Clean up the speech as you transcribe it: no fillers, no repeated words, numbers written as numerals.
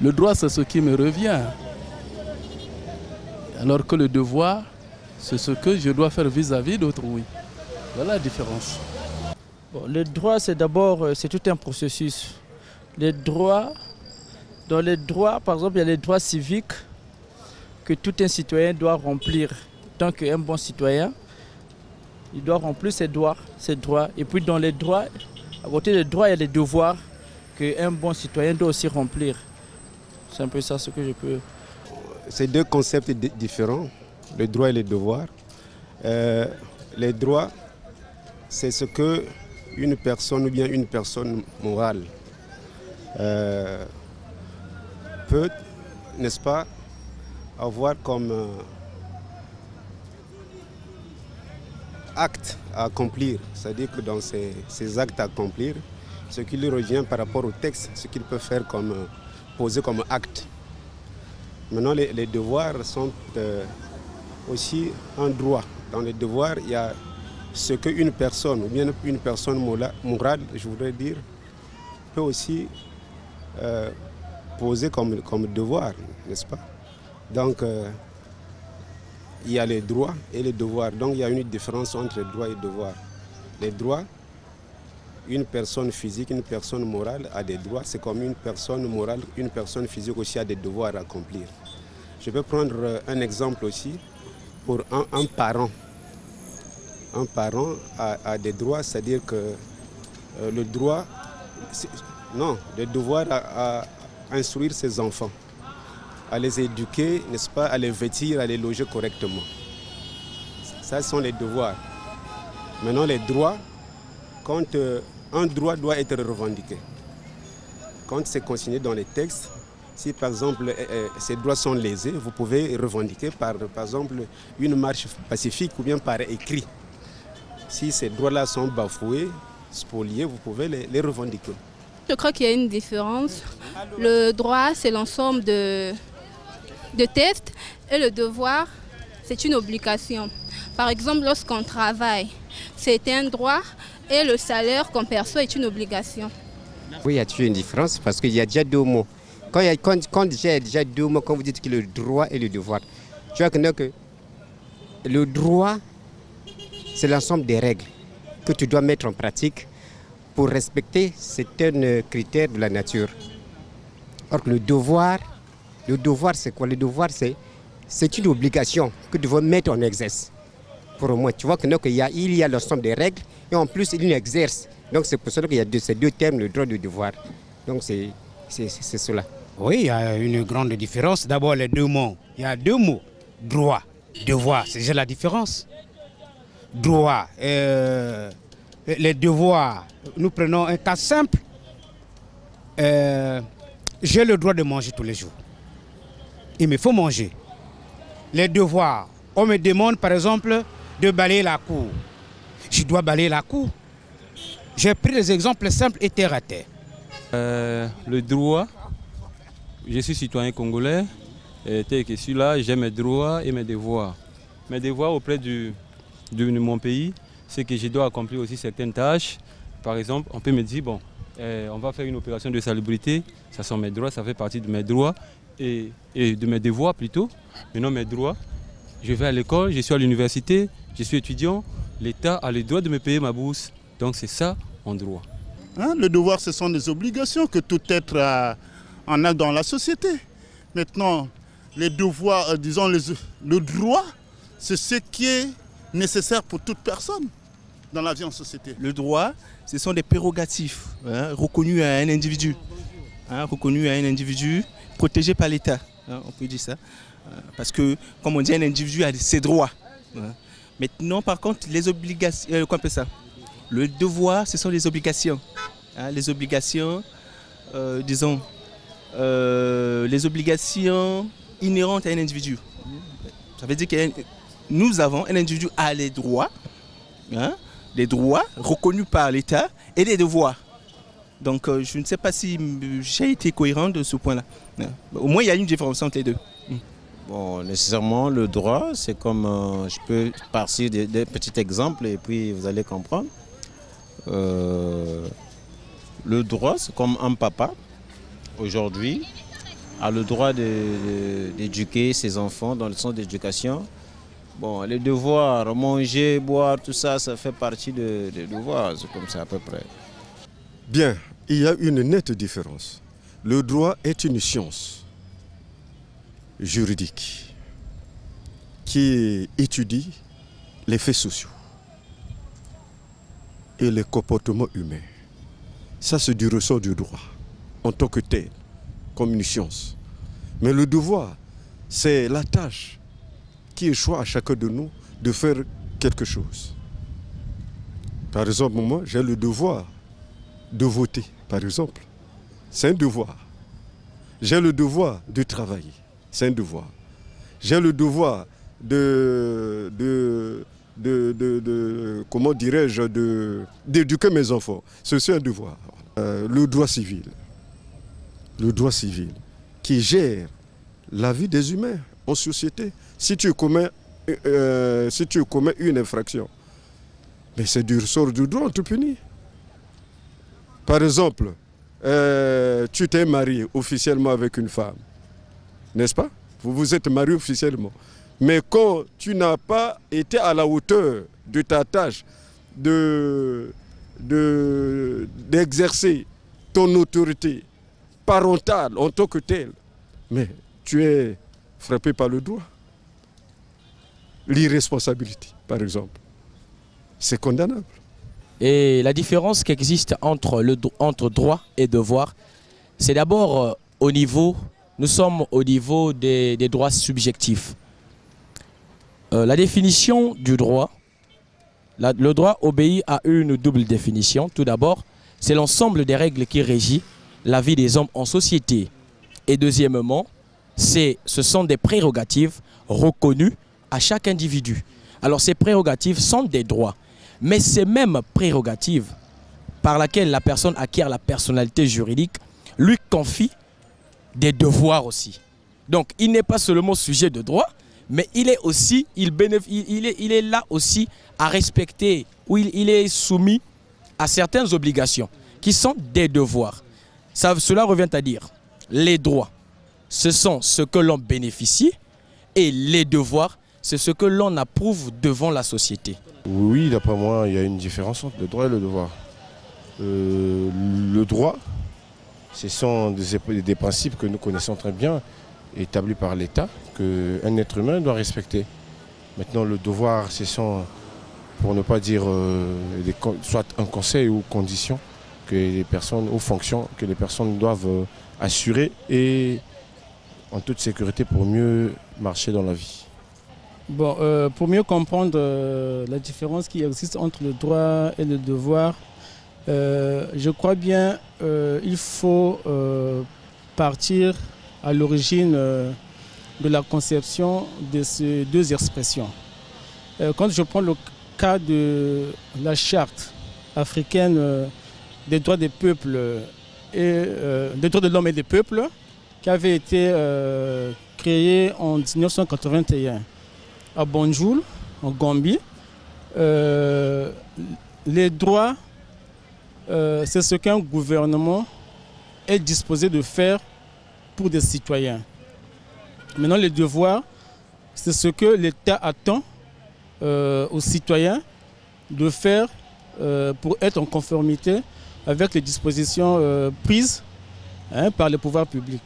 Le droit, c'est ce qui me revient. Alors que le devoir, c'est ce que je dois faire vis-à-vis d'autrui. Voilà la différence. Bon, le droit, c'est d'abord, c'est tout un processus. Les droits, dans les droits, par exemple, il y a les droits civiques que tout un citoyen doit remplir. Tant qu'un bon citoyen, il doit remplir ses droits. Et puis dans les droits, à côté des droits, il y a les devoirs qu'un bon citoyen doit aussi remplir. C'est un peu ça ce que je peux... C'est deux concepts différents, le droit et le devoir. Les droits, c'est ce que une personne ou bien une personne morale peut, n'est-ce pas, avoir comme acte à accomplir. C'est-à-dire que dans ces actes à accomplir, ce qui lui revient par rapport au texte, ce qu'il peut faire comme poser comme acte. Maintenant, les devoirs sont aussi un droit. Dans les devoirs, il y a ce qu'une personne, ou bien une personne morale, je voudrais dire, peut aussi poser comme devoir, n'est-ce pas? Donc, il y a les droits et les devoirs. Donc, il y a une différence entre droits et devoirs. Les droits, une personne physique, une personne morale a des droits. C'est comme une personne morale, une personne physique aussi a des devoirs à accomplir. Je peux prendre un exemple aussi pour un parent. Un parent a des droits, c'est-à-dire que le droit, non, le devoir à instruire ses enfants, à les éduquer, n'est-ce pas, à les vêtir, à les loger correctement. Ça sont les devoirs. Maintenant, les droits, quand un droit doit être revendiqué, quand c'est consigné dans les textes, si par exemple ces droits sont lésés, vous pouvez revendiquer par exemple une marche pacifique ou bien par écrit. Si ces droits-là sont bafoués, spoliés, vous pouvez les revendiquer. Je crois qu'il y a une différence. Le droit, c'est l'ensemble de textes et le devoir, c'est une obligation. Par exemple, lorsqu'on travaille, c'est un droit et le salaire qu'on perçoit est une obligation. Oui, il y a toujours une différence parce qu'il y a déjà deux mots. Quand il y a déjà deux mots, quand vous dites que le droit et le devoir, tu vois que le droit, c'est l'ensemble des règles que tu dois mettre en pratique pour respecter certains critères de la nature. Or que le devoir c'est quoi? Le devoir, c'est une obligation que tu dois mettre en exercice. Pour au moins, tu vois qu'il y a l'ensemble des règles et en plus il exerce. Donc c'est pour cela qu'il y a ces deux termes, le droit et le devoir. Donc c'est cela. Oui, il y a une grande différence. D'abord les deux mots. Il y a deux mots, droit, devoir, c'est déjà la différence. Droit, les devoirs, nous prenons un cas simple. J'ai le droit de manger tous les jours. Il me faut manger. Les devoirs, on me demande par exemple de balayer la cour. Je dois balayer la cour. J'ai pris des exemples simples et terre à terre. Le droit, je suis citoyen congolais, et tel que celui-là, j'ai mes droits et mes devoirs. Mes devoirs auprès de mon pays, c'est que je dois accomplir aussi certaines tâches. Par exemple, on peut me dire, bon, on va faire une opération de salubrité, ça sont mes droits, ça fait partie de mes droits et de mes devoirs plutôt. Maintenant, mes droits, je vais à l'école, je suis à l'université, je suis étudiant, l'État a le droit de me payer ma bourse. Donc c'est ça, en droit. Le devoir, ce sont des obligations que tout être en a dans la société. Maintenant, les devoirs, disons, le droit, c'est ce qui est nécessaire pour toute personne dans la vie en société. Le droit, ce sont des prérogatives reconnues à un individu. Reconnues à un individu protégé par l'État. On peut dire ça. Parce que, comme on dit, un individu a ses droits. Maintenant, par contre, les obligations, qu'on appelle ça? Le devoir, ce sont les obligations. Les obligations, disons, les obligations inhérentes à un individu. Ça veut dire que nous avons, un individu a les droits reconnus par l'État et les devoirs. Donc je ne sais pas si j'ai été cohérent de ce point-là. Au moins il y a une différence entre les deux. Bon, nécessairement le droit, c'est comme, je peux partir des petits exemples et puis vous allez comprendre. Le droit, c'est comme un papa. Aujourd'hui, a le droit d'éduquer ses enfants dans le sens d'éducation. Bon, les devoirs, manger, boire, tout ça, ça fait partie des devoirs, c'est comme ça à peu près. Bien, il y a une nette différence. Le droit est une science juridique qui étudie les faits sociaux et les comportements humains. Ça, c'est du ressort du droit, en tant que tel, comme une science. Mais le devoir, c'est la tâche qui échoue à chacun de nous de faire quelque chose. Par exemple, moi, j'ai le devoir de voter, par exemple. C'est un devoir. J'ai le devoir de travailler. C'est un devoir. J'ai le devoir comment dirais-je, d'éduquer mes enfants. C'est un devoir. Le droit civil. Le droit civil qui gère la vie des humains en société. Si tu commets une infraction, mais c'est du ressort du droit, on te punit. Par exemple, tu t'es marié officiellement avec une femme, n'est-ce pas? Vous vous êtes marié officiellement. Mais quand tu n'as pas été à la hauteur de ta tâche d'exercer ton autorité parentale en tant que telle, mais tu es frappé par le droit. L'irresponsabilité, par exemple, c'est condamnable. Et la différence qui existe entre droit et devoir, c'est d'abord au niveau, nous sommes au niveau des droits subjectifs. La définition du droit, le droit obéit à une double définition. Tout d'abord, c'est l'ensemble des règles qui régissent la vie des hommes en société. Et deuxièmement, ce sont des prérogatives reconnues à chaque individu. Alors ces prérogatives sont des droits. Mais ces mêmes prérogatives par lesquelles la personne acquiert la personnalité juridique lui confient des devoirs aussi. Donc il n'est pas seulement sujet de droit, mais il est là aussi à respecter, ou il est soumis à certaines obligations qui sont des devoirs. Cela revient à dire, les droits, ce sont ce que l'on bénéficie, et les devoirs, c'est ce que l'on approuve devant la société. Oui, d'après moi, il y a une différence entre le droit et le devoir. Le droit, ce sont des principes que nous connaissons très bien, établis par l'État, qu'un être humain doit respecter. Maintenant, le devoir, ce sont, pour ne pas dire, soit un conseil ou conditions que les personnes, ou fonctions que les personnes doivent assurer et en toute sécurité pour mieux marcher dans la vie. Bon, pour mieux comprendre la différence qui existe entre le droit et le devoir, je crois bien qu'il faut partir à l'origine de la conception de ces deux expressions. Quand je prends le cas de la charte africaine des droits des peuples et des droits de l'homme et des peuples, qui avait été créée en 1981 à Banjul, en Gambie, les droits, c'est ce qu'un gouvernement est disposé de faire pour des citoyens. Maintenant, les devoirs, c'est ce que l'État attend aux citoyens de faire pour être en conformité avec les dispositions prises par les pouvoirs publics.